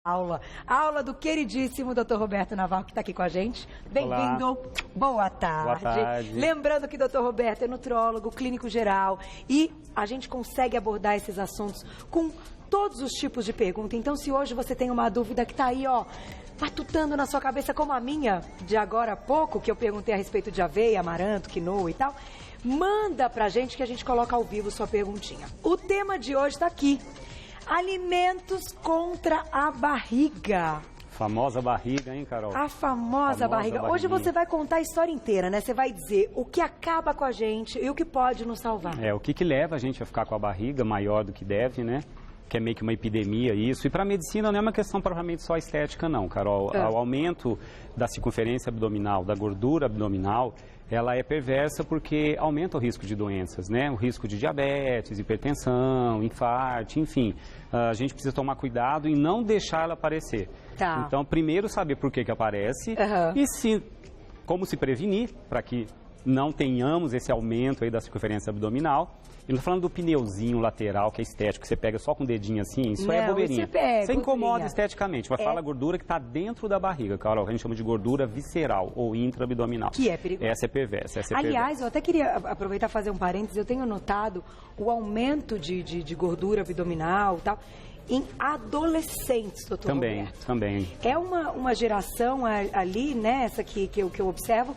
Aula do queridíssimo Dr. Roberto Navarro, que está aqui com a gente. Bem-vindo. Boa tarde. Boa tarde. Lembrando que Dr. Roberto é nutrólogo, clínico geral e a gente consegue abordar esses assuntos com todos os tipos de pergunta. Então, se hoje você tem uma dúvida que está aí, ó, matutando na sua cabeça, como a minha de agora há pouco, que eu perguntei a respeito de aveia, amaranto, quinoa e tal, manda pra gente que a gente coloca ao vivo sua perguntinha. O tema de hoje está aqui. Alimentos contra a barriga. Famosa barriga, hein, Carol? A famosa barriga. Hoje você vai contar a história inteira, né? Você vai dizer o que acaba com a gente e o que pode nos salvar. O que leva a gente a ficar com a barriga maior do que deve, né? Que é meio que uma epidemia isso. E para a medicina não é uma questão propriamente só estética, não, Carol. O aumento da circunferência abdominal, da gordura abdominal, ela é perversa porque aumenta o risco de doenças, né? O risco de diabetes, hipertensão, infarto, enfim. A gente precisa tomar cuidado e não deixar ela aparecer. Tá. Então, primeiro saber por que aparece e como se prevenir para que não tenhamos esse aumento aí da circunferência abdominal. Eu não estou falando do pneuzinho lateral, que é estético, que você pega só com o dedinho assim, isso é bobeirinha. Você incomoda esteticamente, mas fala a gordura que está dentro da barriga, Carol, que a gente chama de gordura visceral ou intraabdominal. Que é perigoso. Essa é perversa. Aliás, eu até queria aproveitar e fazer um parênteses, eu tenho notado o aumento de gordura abdominal e tal em adolescentes, doutor Roberto. Também. É uma geração ali, né, essa que eu observo.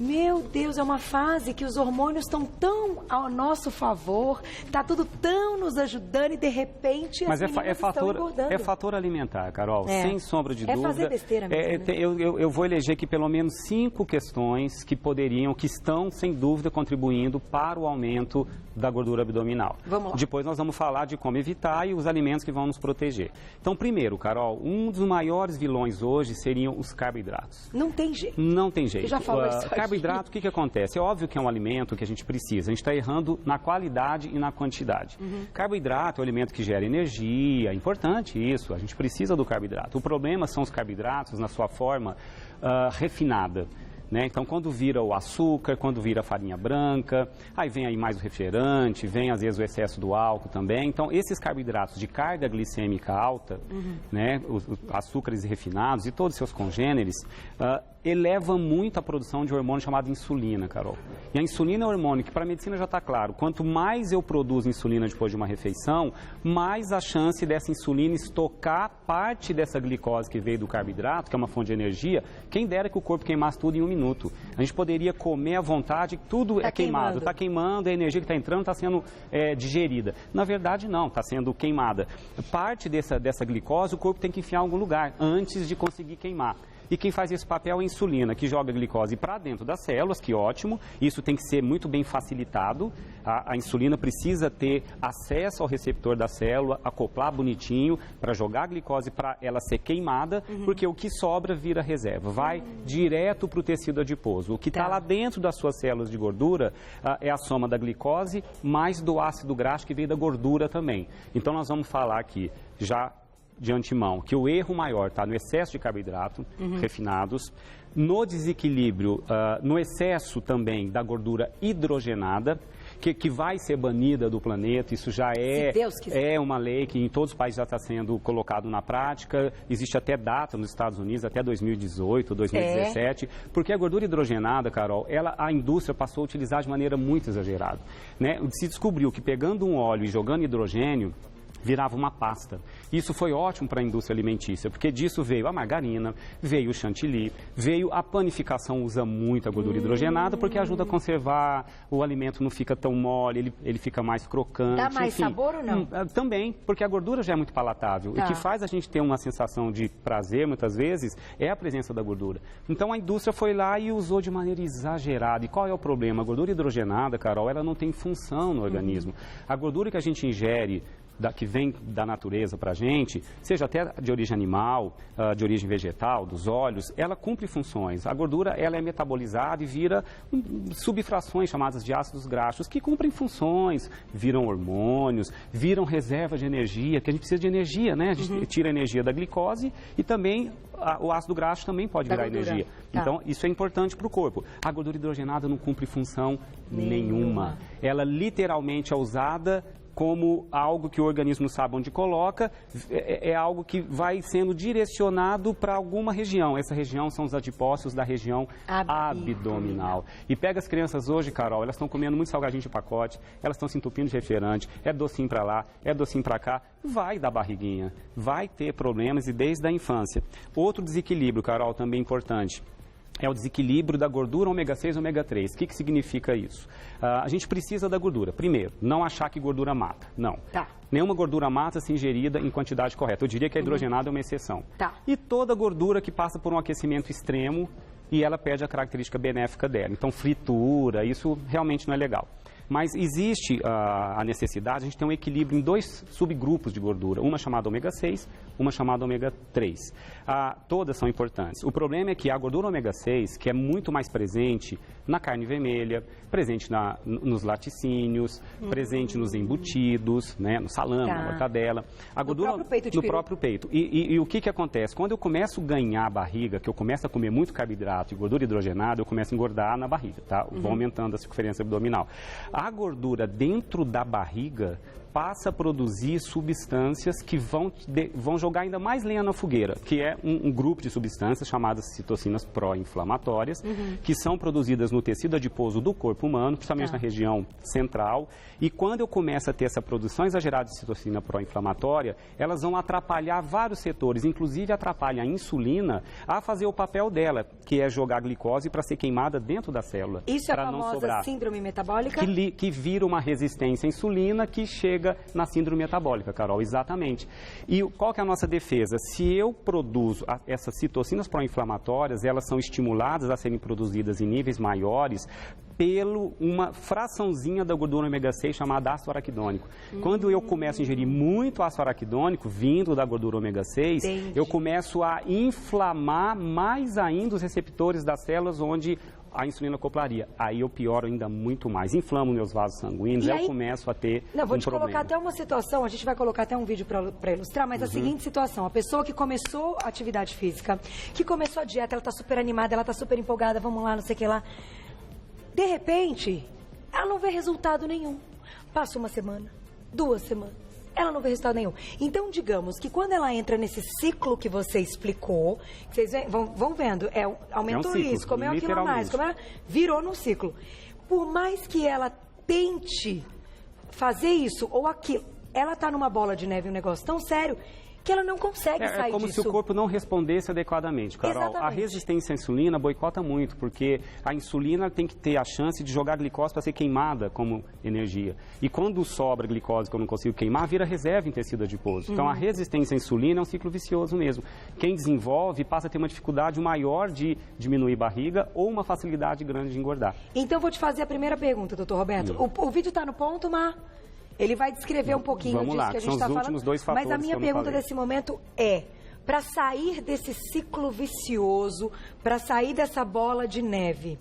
Meu Deus, é uma fase que os hormônios estão tão ao nosso favor, tá tudo tão nos ajudando e de repente as meninas estão engordando. É fator alimentar, Carol, sem sombra de dúvida. É fazer besteira mesmo, né? Eu vou eleger aqui pelo menos 5 questões que estão sem dúvida contribuindo para o aumento da gordura abdominal. Vamos lá. Depois nós vamos falar de como evitar e os alimentos que vão nos proteger. Então, primeiro, Carol, um dos maiores vilões hoje seriam os carboidratos. Não tem jeito. Não tem jeito. Eu já falo isso. Carboidrato, o que acontece? É óbvio que é um alimento que a gente precisa. A gente está errando na qualidade e na quantidade. Carboidrato é um alimento que gera energia, é importante isso. A gente precisa do carboidrato. O problema são os carboidratos na sua forma refinada. Né? Então, quando vira o açúcar, quando vira a farinha branca, aí vem aí mais o refrigerante, vem às vezes o excesso do álcool também. Então, esses carboidratos de carga glicêmica alta, né? Os açúcares refinados e todos os seus congêneres, eleva muito a produção de um hormônio chamado insulina, Carol. E a insulina é um hormônio que, para a medicina já está claro, quanto mais eu produzo insulina depois de uma refeição, mais a chance dessa insulina estocar parte dessa glicose que veio do carboidrato, que é uma fonte de energia. Quem dera que o corpo queimasse tudo em 1 minuto. A gente poderia comer à vontade, tudo é queimado. Está queimando, a energia que está entrando está sendo digerida. Na verdade, não, está sendo queimada. Parte dessa glicose o corpo tem que enfiar em algum lugar antes de conseguir queimar. E quem faz esse papel é a insulina, que joga a glicose para dentro das células, que ótimo. Isso tem que ser muito bem facilitado. A insulina precisa ter acesso ao receptor da célula, acoplar bonitinho para jogar a glicose para ela ser queimada, porque o que sobra vira reserva. Vai direto para o tecido adiposo. O que está lá dentro das suas células de gordura é a soma da glicose mais do ácido graxo que veio da gordura também. Então nós vamos falar aqui já de antemão, que o erro maior está no excesso de carboidrato refinados, no desequilíbrio, no excesso também da gordura hidrogenada, que vai ser banida do planeta. Isso já é uma lei que em todos os países já está sendo colocado na prática. Existe até data nos Estados Unidos, até 2018, 2017, porque a gordura hidrogenada, Carol, a indústria passou a utilizar de maneira muito exagerada. Né? Se descobriu que pegando um óleo e jogando hidrogênio, virava uma pasta. Isso foi ótimo para a indústria alimentícia, porque disso veio a margarina, veio o chantilly, veio a panificação, usa muito a gordura hidrogenada, porque ajuda a conservar, o alimento não fica tão mole, ele fica mais crocante. Dá mais sabor ou não? Também, porque a gordura já é muito palatável. O que faz a gente ter uma sensação de prazer, muitas vezes, é a presença da gordura. Então a indústria foi lá e usou de maneira exagerada. E qual é o problema? A gordura hidrogenada, Carol, ela não tem função no organismo. A gordura que a gente ingere, que vem da natureza para a gente, seja até de origem animal, de origem vegetal, dos óleos, ela cumpre funções. A gordura ela é metabolizada e vira subfrações chamadas de ácidos graxos, que cumprem funções, viram hormônios, viram reserva de energia, que a gente precisa de energia, né? A gente tira a energia da glicose e também o ácido graxo também pode virar energia. Então, isso é importante para o corpo. A gordura hidrogenada não cumpre função nenhuma. Ela literalmente é usada como algo que o organismo sabe onde coloca, é algo que vai sendo direcionado para alguma região. Essa região são os adipócitos da região abdominal. E pega as crianças hoje, Carol, elas estão comendo muito salgadinho de pacote, elas estão se entupindo de refrigerante, é docinho para lá, é docinho para cá, vai dar barriguinha, vai ter problemas e desde a infância. Outro desequilíbrio, Carol, também importante. É o desequilíbrio da gordura ômega 6 e ômega 3. O que significa isso? A gente precisa da gordura. Primeiro, não achar que gordura mata. Não. Tá. Nenhuma gordura mata se ingerida em quantidade correta. Eu diria que a hidrogenada é uma exceção. Tá. E toda gordura que passa por um aquecimento extremo e ela perde a característica benéfica dela. Então, fritura, isso realmente não é legal. Mas existe a necessidade, a gente tem um equilíbrio em 2 subgrupos de gordura, uma chamada ômega 6, uma chamada ômega 3. Todas são importantes. O problema é que a gordura ômega 6, que é muito mais presente na carne vermelha, presente nos laticínios, presente nos embutidos, né, no salame, na mortadela. A gordura, no próprio peito. E o que acontece? Quando eu começo a ganhar a barriga, que eu começo a comer muito carboidrato e gordura hidrogenada, eu começo a engordar na barriga, tá? Vou aumentando a circunferência abdominal. A gordura dentro da barriga passa a produzir substâncias que vão jogar ainda mais lenha na fogueira, que é um grupo de substâncias chamadas citocinas pró-inflamatórias, que são produzidas no tecido adiposo do corpo humano, principalmente na região central. E quando eu começo a ter essa produção exagerada de citocina pró-inflamatória, elas vão atrapalhar vários setores, inclusive atrapalha a insulina a fazer o papel dela, que é jogar glicose para ser queimada dentro da célula. Isso é a famosa síndrome metabólica? Que vira uma resistência à insulina que chega na síndrome metabólica, Carol, exatamente. E qual que é a nossa defesa? Se eu produzo essas citocinas pró-inflamatórias, elas são estimuladas a serem produzidas em níveis maiores pelo uma fraçãozinha da gordura ômega 6 chamada ácido araquidônico. Quando eu começo a ingerir muito ácido araquidônico, vindo da gordura ômega 6, eu começo a inflamar mais ainda os receptores das células onde a insulina acoplaria. Aí eu pioro ainda muito mais. Inflamo meus vasos sanguíneos, eu começo a ter Não, vou te problema. colocar até uma situação, a gente vai colocar até um vídeo para ilustrar, mas a seguinte situação, a pessoa que começou a atividade física, que começou a dieta, ela está super animada, ela está super empolgada, vamos lá, não sei o que lá. De repente, ela não vê resultado nenhum. Passa uma semana, 2 semanas. Ela não vê resultado nenhum. Então, digamos que quando ela entra nesse ciclo que você explicou, vocês vão vendo, aumentou isso, comeu aquilo a mais, virou num ciclo. Por mais que ela tente fazer isso ou aquilo, ela está numa bola de neve, um negócio tão sério, que ela não consegue sair disso. É como se o corpo não respondesse adequadamente, Carol. Exatamente. A resistência à insulina boicota muito, porque a insulina tem que ter a chance de jogar glicose para ser queimada como energia. E quando sobra glicose que eu não consigo queimar, vira reserva em tecido adiposo. Então, a resistência à insulina é um ciclo vicioso mesmo. Quem desenvolve passa a ter uma dificuldade maior de diminuir barriga ou uma facilidade grande de engordar. Então, vou te fazer a primeira pergunta, doutor Roberto. O vídeo está no ponto, mas ele vai descrever um pouquinho disso que a gente está falando. Mas a minha pergunta nesse momento é, para sair desse ciclo vicioso, para sair dessa bola de neve,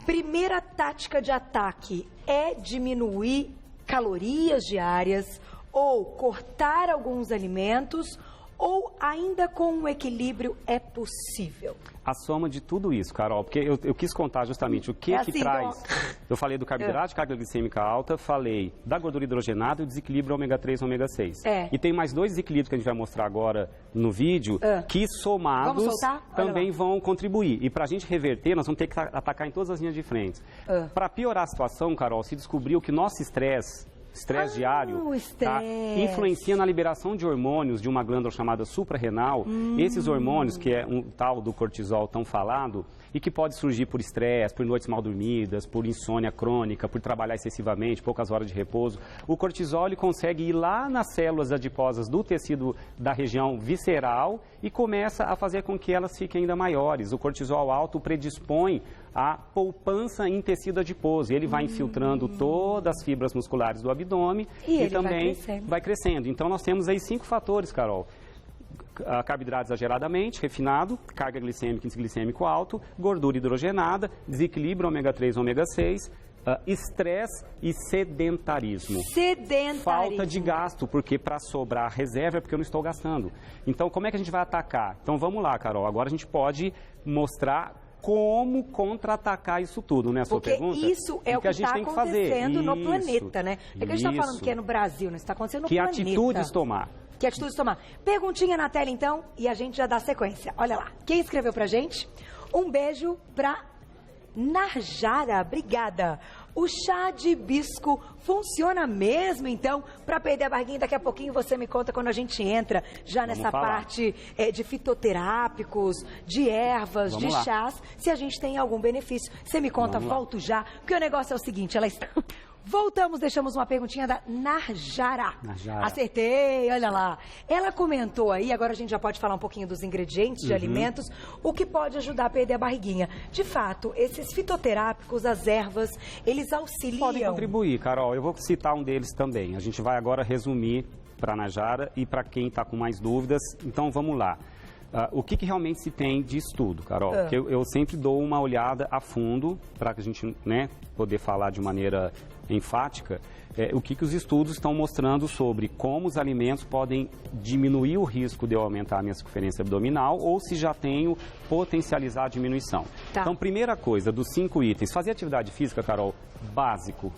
primeira tática de ataque é diminuir calorias diárias ou cortar alguns alimentos, ou ainda com um equilíbrio é possível? A soma de tudo isso, Carol, porque eu quis contar justamente o que traz. Então... Eu falei do carboidrato, carga glicêmica alta, falei da gordura hidrogenada e o desequilíbrio ômega 3 e ômega 6. E tem mais 2 desequilíbrios que a gente vai mostrar agora no vídeo, que somados também vão contribuir. E para a gente reverter, nós vamos ter que atacar em todas as linhas de frente. Para piorar a situação, Carol, se descobriu que nosso estresse diário influencia na liberação de hormônios de uma glândula chamada suprarrenal. Esses hormônios, que é um tal do cortisol tão falado, e que pode surgir por estresse, por noites mal dormidas, por insônia crônica, por trabalhar excessivamente, poucas horas de repouso. O cortisol ele consegue ir lá nas células adiposas do tecido da região visceral e começa a fazer com que elas fiquem ainda maiores. O cortisol alto predispõe a poupança em tecido adiposo. Ele vai infiltrando todas as fibras musculares do abdômen e também vai crescendo. Então, nós temos aí 5 fatores, Carol. Carboidrato exageradamente, refinado, carga glicêmica e índice glicêmico alto, gordura hidrogenada, desequilíbrio ômega 3 e ômega 6, estresse e sedentarismo. Falta de gasto, porque para sobrar reserva é porque eu não estou gastando. Então, como é que a gente vai atacar? Então, vamos lá, Carol. Agora a gente pode mostrar como contra-atacar isso tudo, né? A sua pergunta? Porque isso é o que está acontecendo no planeta, né? É que a gente está falando que é no Brasil, né? Está acontecendo no planeta. Que atitudes tomar? Que atitudes tomar? Perguntinha na tela, então, e a gente já dá sequência. Olha lá, quem escreveu pra gente? Um beijo pra Narjara, obrigada. O chá de hibisco funciona mesmo, então, para perder a barriguinha? Daqui a pouquinho você me conta quando a gente entra já nessa parte de fitoterápicos, de ervas, de chás, se a gente tem algum benefício. Você me conta, volto já, porque o negócio é o seguinte, ela está... Voltamos, deixamos uma perguntinha da Narjara. Acertei, olha lá. Ela comentou aí, agora a gente já pode falar um pouquinho dos ingredientes de alimentos, o que pode ajudar a perder a barriguinha. De fato, esses fitoterápicos, as ervas, eles auxiliam... Podem contribuir, Carol. Eu vou citar um deles também. A gente vai agora resumir para a Narjara e para quem está com mais dúvidas. Então, vamos lá. O que realmente se tem de estudo, Carol? Porque eu sempre dou uma olhada a fundo para a gente, né, poder falar de maneira enfática o que os estudos estão mostrando sobre como os alimentos podem diminuir o risco de eu aumentar a minha circunferência abdominal ou se já tenho potencializar a diminuição. Então, primeira coisa, dos 5 itens, fazer atividade física, Carol, básico,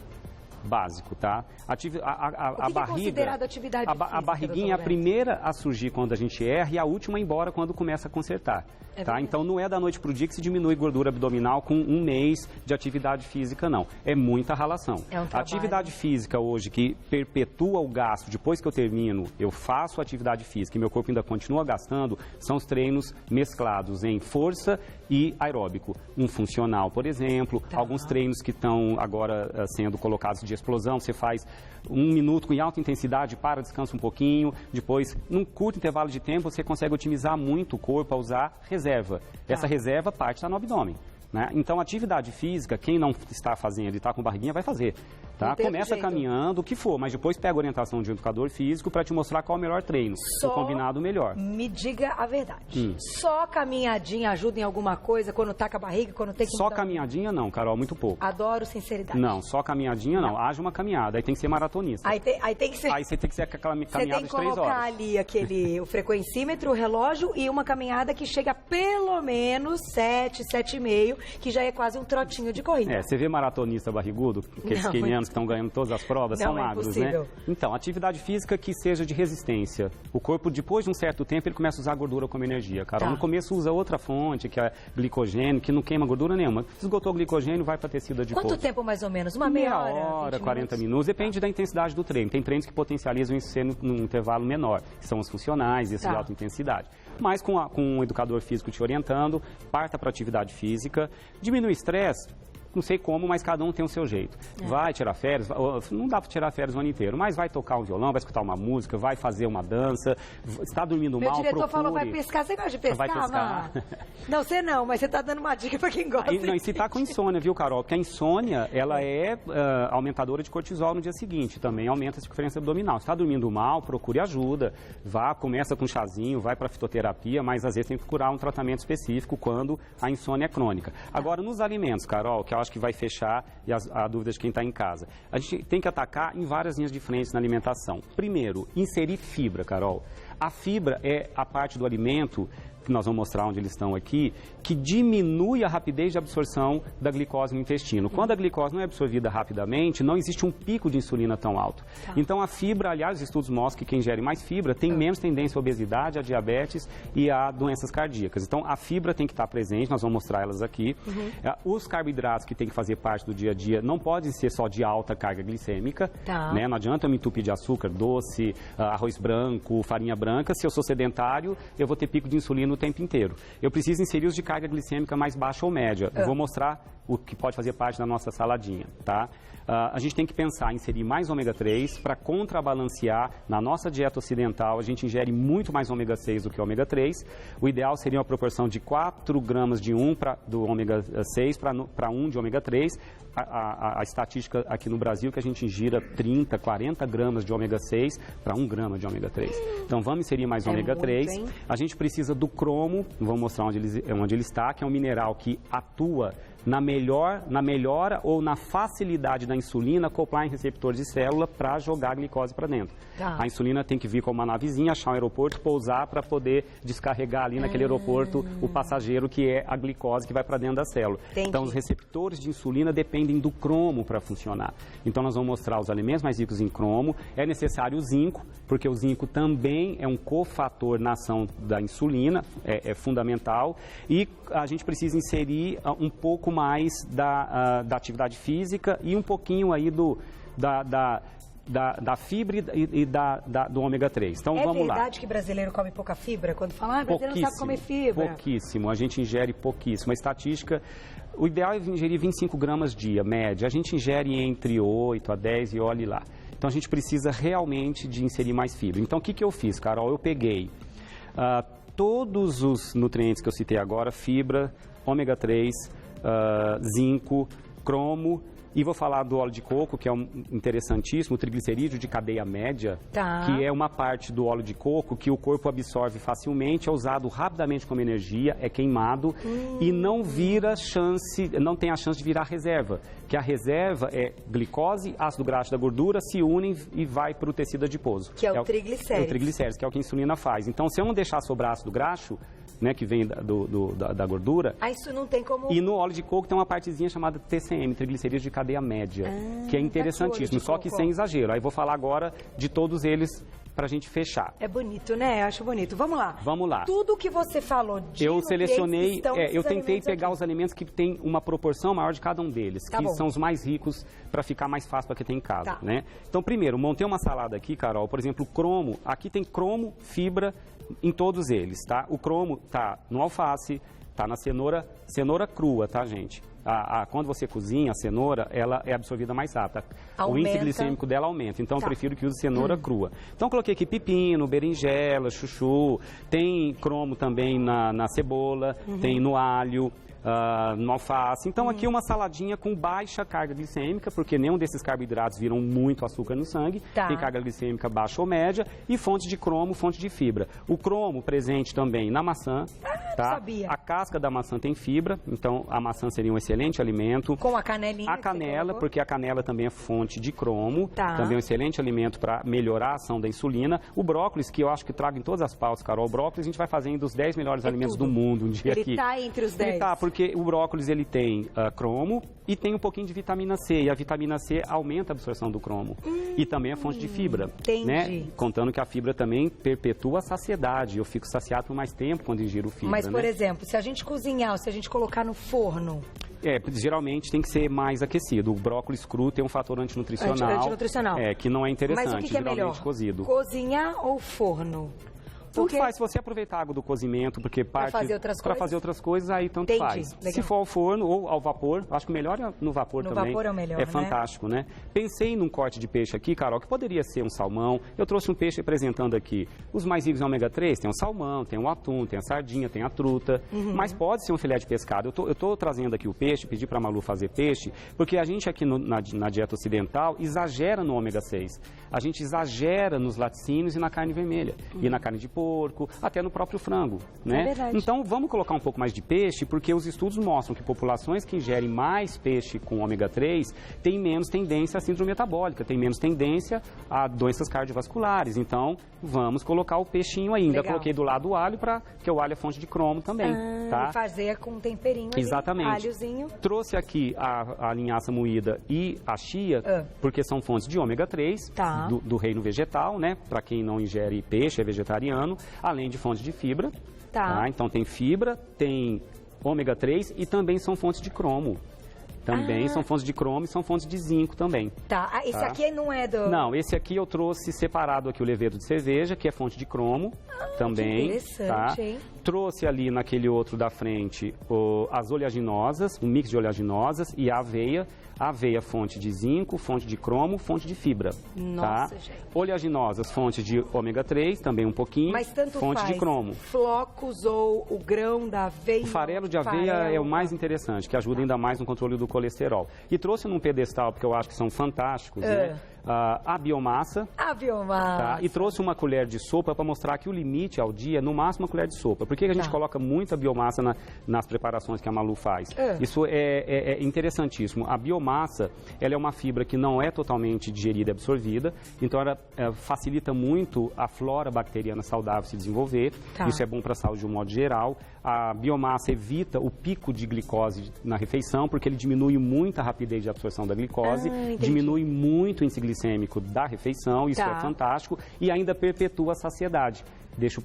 tá? A barriga, é considerado atividade física, a barriguinha é a primeira a surgir quando a gente erra e a última a ir embora quando começa a consertar. Tá? Então, não é da noite para o dia que se diminui gordura abdominal com um mês de atividade física, não. É muita ralação. A atividade física hoje que perpetua o gasto, depois que eu termino, eu faço atividade física e meu corpo ainda continua gastando, são os treinos mesclados em força e aeróbico. Um funcional, por exemplo, alguns treinos que estão agora sendo colocados de explosão, você faz 1 minuto em alta intensidade, descansa um pouquinho, depois, num curto intervalo de tempo, você consegue otimizar muito o corpo a usar reserva. Essa reserva parte está no abdômen. Né? Então, atividade física, quem não está fazendo e está com barriguinha, vai fazer. Tá? Começa caminhando, o que for, mas depois pega a orientação de um educador físico para te mostrar qual é o melhor treino, o combinado melhor. Me diga a verdade. Só caminhadinha ajuda em alguma coisa quando tá com a barriga, quando tem que... Só caminhadinha não, Carol, muito pouco. Adoro sinceridade. Não, só caminhadinha não. Haja uma caminhada, aí tem que ser maratonista. Aí tem que ser... Aí você tem que ser aquela caminhada de 3 horas. Você tem que colocar ali o frequencímetro, o relógio e uma caminhada que chega a pelo menos 7,5, que já é quase um trotinho de corrida. Você vê maratonista barrigudo, aqueles quenianos que estão ganhando todas as provas, são magros, né? Então, atividade física que seja de resistência. O corpo, depois de um certo tempo, ele começa a usar a gordura como energia. Carol, no começo usa outra fonte, que é glicogênio, que não queima gordura nenhuma. Esgotou o glicogênio, vai para tecido adiposo. Quanto tempo mais ou menos? Uma meia hora? 40 minutos. Depende da intensidade do treino. Tem treinos que potencializam isso num intervalo menor, que são os funcionais, esses de alta intensidade. Mas com um educador físico te orientando, parta para atividade física, diminui o estresse. Não sei como, mas cada um tem o seu jeito. Vai tirar férias, não dá para tirar férias o ano inteiro, mas vai tocar um violão, vai escutar uma música, vai fazer uma dança, está dormindo mal, procure... Meu diretor falou, vai pescar. Você gosta de pescar, vai pescar. Não, você não, mas você está dando uma dica para quem gosta. Não, e se está com insônia, viu, Carol? Porque a insônia, ela é aumentadora de cortisol no dia seguinte, também aumenta a circunferência abdominal. Se está dormindo mal, procure ajuda, começa com chazinho, vai para fitoterapia, mas às vezes tem que procurar um tratamento específico quando a insônia é crônica. Agora, nos alimentos, Carol, que eu acho que vai fechar e a dúvida de quem está em casa. A gente tem que atacar em várias linhas de frente na alimentação. Primeiro, inserir fibra, Carol. A fibra é a parte do alimento, que nós vamos mostrar onde eles estão aqui, que diminui a rapidez de absorção da glicose no intestino. Quando a glicose não é absorvida rapidamente, não existe um pico de insulina tão alto. Então, a fibra, aliás, os estudos mostram que quem ingere mais fibra tem menos tendência à obesidade, à diabetes e a doenças cardíacas. Então, a fibra tem que estar presente, nós vamos mostrar elas aqui. Os carboidratos que tem que fazer parte do dia a dia não podem ser só de alta carga glicêmica. Né? Não adianta eu me entupir de açúcar, doce, arroz branco, farinha branca. Se eu sou sedentário, eu vou ter pico de insulina o tempo inteiro. Eu preciso inserir os de carga glicêmica mais baixa ou média. Eu vou mostrar o que pode fazer parte da nossa saladinha, tá? A gente tem que pensar em inserir mais ômega 3 para contrabalancear. Na nossa dieta ocidental, a gente ingere muito mais ômega 6 do que ômega 3. O ideal seria uma proporção de 4 gramas de do ômega 6 para 1 de ômega 3. A estatística aqui no Brasil é que a gente ingira 30, 40 gramas de ômega 6 para 1 grama de ômega 3. Então, vamos inserir mais ômega 3. A gente precisa do cromo, vamos mostrar onde ele está, que é um mineral que atua na melhora ou na facilidade da insulina acoplar em receptor de célula para jogar a glicose para dentro. Tá. A insulina tem que vir com uma navezinha, achar um aeroporto, pousar para poder descarregar ali naquele aeroporto o passageiro que é a glicose que vai para dentro da célula. Entendi. Então, os receptores de insulina dependem do cromo para funcionar. Então, nós vamos mostrar os alimentos mais ricos em cromo. É necessário o zinco, porque o zinco também é um cofator na ação da insulina, é fundamental. E a gente precisa inserir um pouco mais da atividade física e um pouquinho aí da fibra e do ômega 3. Então, vamos lá. É verdade que brasileiro come pouca fibra? Quando fala, brasileiro não sabe comer fibra. Pouquíssimo, a gente ingere pouquíssimo. A estatística, o ideal é ingerir 25 gramas dia, média. A gente ingere entre 8 a 10 e olhe lá. Então, a gente precisa realmente de inserir mais fibra. Então, o que eu fiz, Carol? Eu peguei todos os nutrientes que eu citei agora, fibra, ômega 3, zinco, cromo, e vou falar do óleo de coco, que é interessantíssimo, o triglicerídeo de cadeia média, que é uma parte do óleo de coco que o corpo absorve facilmente, é usado rapidamente como energia, é queimado e não tem a chance de virar reserva, que a reserva é glicose, ácido graxo da gordura, se unem e vai para o tecido adiposo. Que é o triglicérides. O triglicérides, que é o que a insulina faz. Então, se eu não deixar sobrar ácido graxo, né, que vem da gordura. Isso não tem como... E no óleo de coco tem uma partezinha chamada TCM, triglicerídeos de cadeia média, que é interessantíssimo, só que sem exagero. Aí vou falar agora de todos eles para a gente fechar. É bonito, né? Eu acho bonito. Vamos lá. Vamos lá. Tudo que você falou de eu selecionei, eu tentei pegar os alimentos que tem uma proporção maior de cada um deles, que são os mais ricos para ficar mais fácil para quem tem em casa, né? Então, primeiro, montei uma salada aqui, Carol, por exemplo, cromo. Aqui tem cromo, fibra em todos eles, tá? O cromo tá no alface, tá na cenoura crua, tá, gente? Quando você cozinha a cenoura, ela é absorvida mais rápido. O índice glicêmico dela aumenta, então eu prefiro que use cenoura crua. Então, coloquei aqui pepino, berinjela, chuchu, tem cromo também na cebola, tem no alho, no alface. Então, aqui uma saladinha com baixa carga glicêmica, porque nenhum desses carboidratos viram muito açúcar no sangue. Tem carga glicêmica baixa ou média e fonte de cromo, fonte de fibra. O cromo presente também na maçã. Sabia. A casca da maçã tem fibra, então a maçã seria um excelente alimento. Com a canelinha. A canela, porque a canela também é fonte de cromo, também é um excelente alimento para melhorar a ação da insulina. O brócolis, que eu acho que trago em todas as pautas, Carol, o brócolis a gente vai fazendo os 10 melhores alimentos do mundo um dia aqui. Ele está entre os 10. Ele tá, porque o brócolis ele tem cromo e tem um pouquinho de vitamina C, e a vitamina C aumenta a absorção do cromo. E também é fonte de fibra. Entendi. Né? Contando que a fibra também perpetua a saciedade. Eu fico saciado por mais tempo quando ingiro fibra. Mas, por exemplo, se a gente cozinhar ou se a gente colocar no forno... Geralmente tem que ser mais aquecido. O brócolis cru tem um fator antinutricional. Que não é interessante. Mas o que é melhor? Cozido. Cozinhar ou forno? Tudo faz, se você aproveitar a água do cozimento, porque parte para fazer outras coisas, aí tanto faz. Legal. Se for ao forno ou ao vapor, acho que o melhor é no vapor também. No vapor é o melhor, É fantástico, né? Pensei num corte de peixe aqui, Carol, que poderia ser um salmão. Eu trouxe um peixe apresentando aqui. Os mais ricos em ômega 3, tem o salmão, tem o atum, tem a sardinha, tem a truta. Mas pode ser um filé de pescado. Eu tô trazendo aqui o peixe, pedi para a Malu fazer peixe, porque a gente aqui na dieta ocidental exagera no ômega 6. A gente exagera nos laticínios e na carne vermelha. E na carne de porco, até no próprio frango, né? É verdade. Então, vamos colocar um pouco mais de peixe, porque os estudos mostram que populações que ingerem mais peixe com ômega 3 têm menos tendência à síndrome metabólica, têm menos tendência a doenças cardiovasculares. Então, vamos colocar o peixinho ainda. Legal. Coloquei do lado o alho, porque o alho é fonte de cromo também, tá? E fazer com um temperinho ali, exatamente. alhozinho. Trouxe aqui a linhaça moída e a chia, porque são fontes de ômega 3, do reino vegetal, né? Para quem não ingere peixe, é vegetariano, além de fontes de fibra. Então tem fibra, tem ômega 3 e também são fontes de cromo. Também são fontes de cromo e são fontes de zinco também. Esse aqui não é do... Não, esse aqui eu trouxe separado aqui o levedo de cerveja, que é fonte de cromo também. Que interessante, hein? Trouxe ali naquele outro da frente as oleaginosas, um mix de oleaginosas e a aveia. A aveia, fonte de zinco, fonte de cromo, fonte de fibra. Nossa, gente. Oleaginosas, fonte de ômega 3, também um pouquinho. Mas tanto fonte faz de cromo. Flocos ou o grão da aveia? O farelo de aveia é o mais interessante, que ajuda ainda mais no controle do colesterol. E trouxe num pedestal, porque eu acho que são fantásticos, né? a biomassa. A biomassa. Tá? E trouxe uma colher de sopa para mostrar que o limite ao dia, no máximo, uma colher de sopa. Por que a gente coloca muita biomassa nas preparações que a Malu faz? Isso é interessantíssimo. A biomassa, ela é uma fibra que não é totalmente digerida e absorvida, então ela facilita muito a flora bacteriana saudável se desenvolver. Isso é bom para a saúde de um modo geral. A biomassa evita o pico de glicose na refeição, porque ele diminui muito a rapidez de absorção da glicose, diminui muito o índice glicêmico da refeição, isso é fantástico, e ainda perpetua a saciedade. Deixa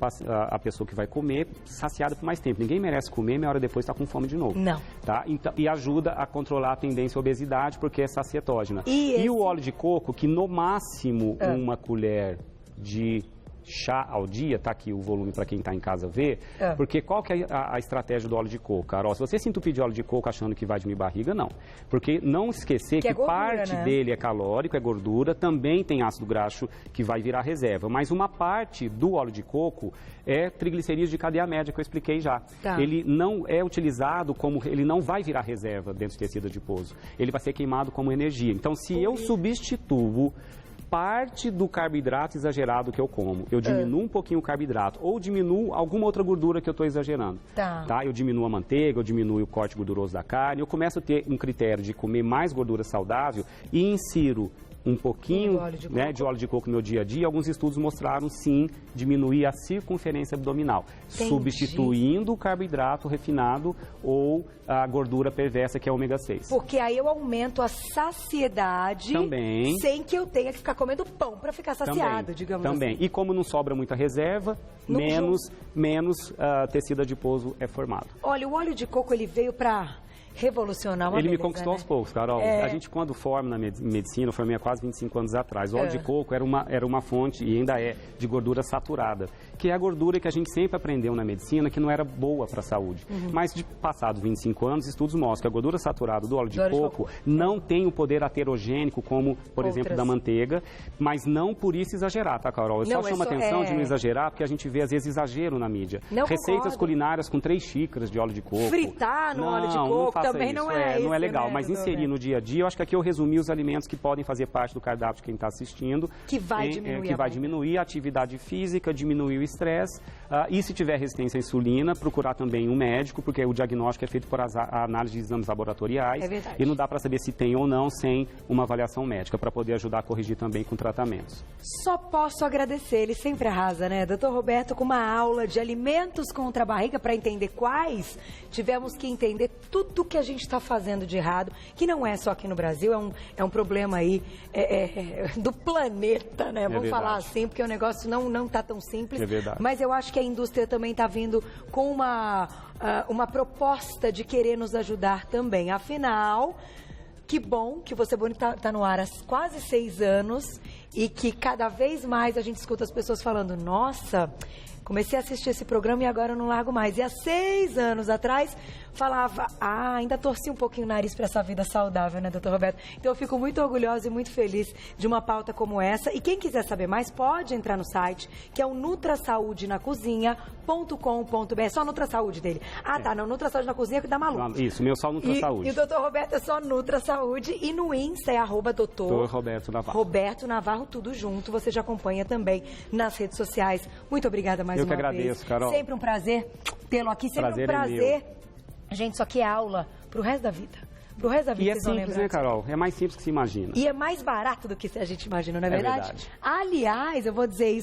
a pessoa que vai comer saciada por mais tempo. Ninguém merece comer, meia hora depois está com fome de novo. Não. Tá? Então, e ajuda a controlar a tendência à obesidade, porque é sacietógena. E o óleo de coco, que no máximo uma colher de chá ao dia, tá aqui o volume para quem está em casa ver, porque qual que é a estratégia do óleo de coco, Carol? Se você se entupir de óleo de coco achando que vai diminuir barriga, não. Porque não esquecer que é gordura, parte dele é calórico, é gordura, também tem ácido graxo que vai virar reserva, mas uma parte do óleo de coco é triglicerídeos de cadeia média, que eu expliquei já. Ele não é utilizado como, ele não vai virar reserva dentro do tecido adiposo, ele vai ser queimado como energia. Então, se eu substituo parte do carboidrato exagerado que eu como, eu diminuo um pouquinho o carboidrato ou diminuo alguma outra gordura que eu estou exagerando. Tá? Eu diminuo a manteiga, eu diminuo o corte gorduroso da carne, eu começo a ter um critério de comer mais gordura saudável e insiro um pouquinho de óleo de coco no meu dia a dia. Alguns estudos mostraram, sim, diminuir a circunferência abdominal, substituindo o carboidrato refinado ou a gordura perversa, que é ômega 6. Porque aí eu aumento a saciedade sem que eu tenha que ficar comendo pão para ficar saciado, digamos assim. E como não sobra muita reserva, menos tecido adiposo é formado. Olha, o óleo de coco, ele veio para revolucionar uma Ele me conquistou aos poucos, Carol. A gente, quando forma na medicina, eu formei há quase 25 anos atrás. O óleo de coco era uma fonte, e ainda é, de gordura saturada, que é a gordura que a gente sempre aprendeu na medicina, que não era boa para a saúde. Mas, de passados 25 anos, estudos mostram que a gordura saturada do óleo de coco não tem o poder aterogênico, como, por exemplo, da manteiga, mas não por isso exagerar, tá, Carol? Eu só chamo a atenção de não exagerar, porque a gente vê, às vezes, exagero na mídia. Receitas culinárias com 3 xícaras de óleo de coco. Fritar no óleo de coco também não é legal, mas inserir no dia a dia, eu acho que aqui eu resumi os alimentos que podem fazer parte do cardápio de quem está assistindo. Que vai diminuir a atividade física, diminuir o estresse, e se tiver resistência à insulina, procurar também um médico, porque o diagnóstico é feito por análise de exames laboratoriais. E não dá para saber se tem ou não sem uma avaliação médica, para poder ajudar a corrigir também com tratamentos. Só posso agradecer, ele sempre arrasa, né? Dr. Roberto, com uma aula de alimentos contra a barriga, para entender quais, tivemos que entender tudo que a gente está fazendo de errado, que não é só aqui no Brasil, é um problema aí do planeta, né? Vamos falar assim, porque o negócio não está tão simples. Mas eu acho que a indústria também está vindo com uma proposta de querer nos ajudar também. Afinal, que bom que Você Bonita está no ar há quase 6 anos e que cada vez mais a gente escuta as pessoas falando, nossa, comecei a assistir esse programa e agora eu não largo mais. E há 6 anos atrás falava, ainda torci um pouquinho o nariz para essa vida saudável, né, doutor Roberto? Então eu fico muito orgulhosa e muito feliz de uma pauta como essa. E quem quiser saber mais, pode entrar no site, que é o nutrasaudenacozinha.com.br. Só Nutrasaúde dele. Não, Nutrasaúde na Cozinha, que dá maluco. Isso, meu só Nutrasaúde. E o doutor Roberto é só Nutrasaúde. E no Insta é @doutor Roberto Navarro. Roberto Navarro, tudo junto. Você já acompanha também nas redes sociais. Muito obrigada mais uma vez. Eu que agradeço, Carol. Sempre um prazer tê-lo aqui. Sempre um prazer. Gente, isso aqui é aula pro resto da vida. Pro resto da vida. E é simples, né, Carol? É mais simples que se imagina. E é mais barato do que a gente imagina, não é verdade? Aliás, eu vou dizer isso